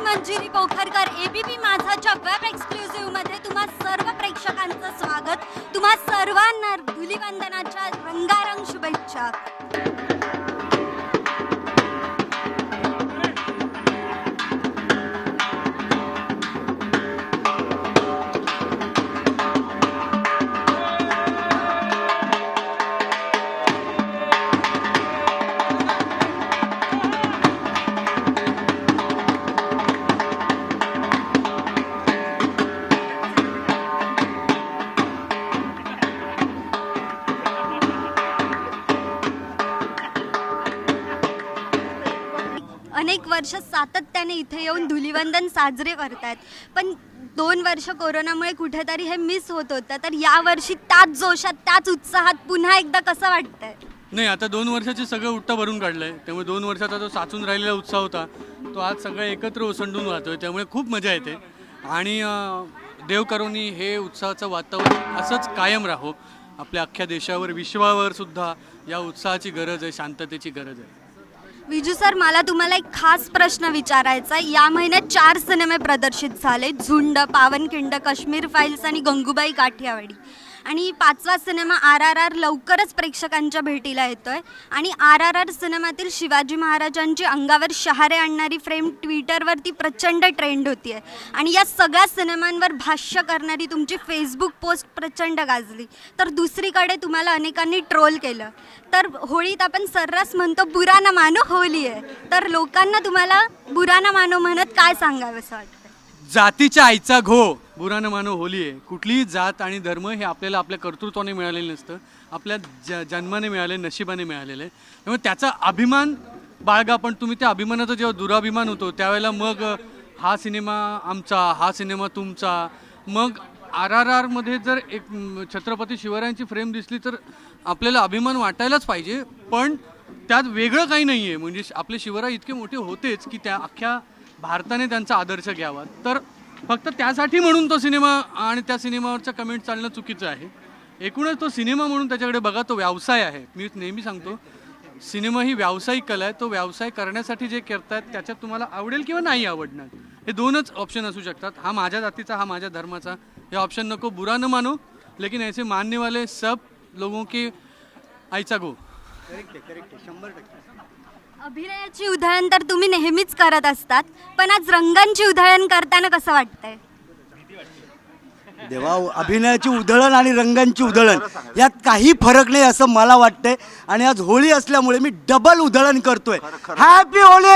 Manjiri Pokharkar ABP माझाच्या web exclusive मध्ये तुम्हा सर्व प्रेक्षकांचं स्वागत. तुम्हा सर्वांना धुलिवंदनाच्या रंगारंग शुभेच्छा. अनेक वर्ष सातत्याने इथे येऊन धुलिवंदन साजरे करतात, पण 2 वर्ष कोरोनामुळे कुठेतरी हे मिस होत होतं. तर यावर्षी त्याच जोशात त्याच उत्साहात पुन्हा एकदा कसं वाटतंय? नाही, आता 2 वर्षाचे सगळं उट्टा भरून काढलंय. त्यामुळे 2 वर्षाचा जो साचून राहिलेला उत्साह होता तो आज सगळं एकत्र ओसंडून वाहतोय. त्यामुळे खूप मजा येते आणि देव करोनी हे उत्साहाचं वातावरण असंच कायम राहो. आपल्या अख्ख्या देशावर विश्वावर सुद्धा या उत्साहाची गरज आहे, शांततेची गरज आहे. विजू सर, मला तुम्हाला एक खास प्रश्न विचारायचा आहे. या महिन्यात 4 सिनेमे प्रदर्शित झाले, झुंड, पावनखिंड, काश्मीर फाईल्स आणि गंगूबाई काठियावाडी. आणि 5वा सिनेमा RRR लवकरच प्रेक्षकांच्या भेटीला येतोय. आणि RRR सिनेमातील शिवाजी महाराजांची अंगावर शहारे आणणारी फ्रेम ट्विटरवरती प्रचंड ट्रेंड होती आहे. आणि या सगळ्या सिनेमांवर भाष्य करणारी तुमची फेसबुक पोस्ट प्रचंड गाजली. तर दुसरीकडे तुम्हाला अनेकांनी ट्रोल केलं. तर होळीत आपण सर्रास म्हणतो बुरा ना मानो होली आहे. तर लोकांना तुम्हाला बुरा ना मानो म्हणत काय सांगावं असं वाटतं? जातीच्या आईचा घो, बुरा न मानो होली आहे. कुठलीही जात आणि धर्म हे आपल्याला आपल्या कर्तृत्वाने मिळालेलं नसतं, आपल्या जन्माने मिळाले, नशिबाने मिळालेलं आहे. त्यामुळे त्याचा अभिमान बाळगा. पण तुम्ही त्या अभिमानाचा जेव्हा दुराभिमान होतो त्यावेळेला मग हा सिनेमा आमचा, हा सिनेमा तुमचा. मग RRRमध्ये जर एक छत्रपती शिवरायांची फ्रेम दिसली तर आपल्याला अभिमान वाटायलाच पाहिजे, पण त्यात वेगळं काही नाही आहे. म्हणजे आपले शिवराय इतके मोठे होतेच की त्या अख्ख्या भारताने त्यांचा आदर्श घ्यावा. तर फक्त त्यासाठी म्हणून तो सिनेमा आणि त्या सिनेमावरच्या कमेंट चालणं चुकीचं आहे. एकूणच तो सिनेमा म्हणून त्याच्याकडे बघा, तो व्यवसाय आहे. मी नेहमी सांगतो, सिनेमा ही व्यावसायिक कला आहे. तो व्यवसाय करण्यासाठी जे करतात त्याच्यात तुम्हाला आवडेल किंवा नाही आवडणार, हे 2च ऑप्शन असू शकतात. हा माझ्या जातीचा, हा माझ्या धर्माचा, हे ऑप्शन नको. बुरा न मानो, लेकिन ऐसे मानने वाले सब लोगों के आईचा गो. करेक्ट 100%. अभिनयाची उधळण तर तुम्ही नेहमीच करत असतात, पण आज रंगांची उधळण करताना कसं वाटतंय? देवा, अभिनयाची उधळण आणि रंगांची उधळण यात काही फरक नाही असं मला वाटतंय. आणि आज होळी असल्यामुळे मी डबल उधळण करतोय. हॅपी होळी.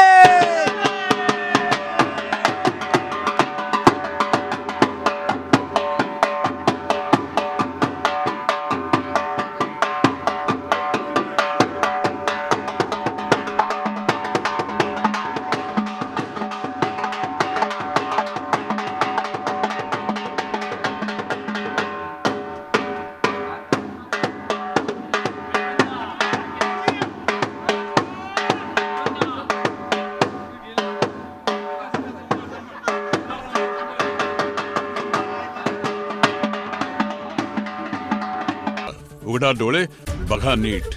उघडा डोळे, बघा नीट.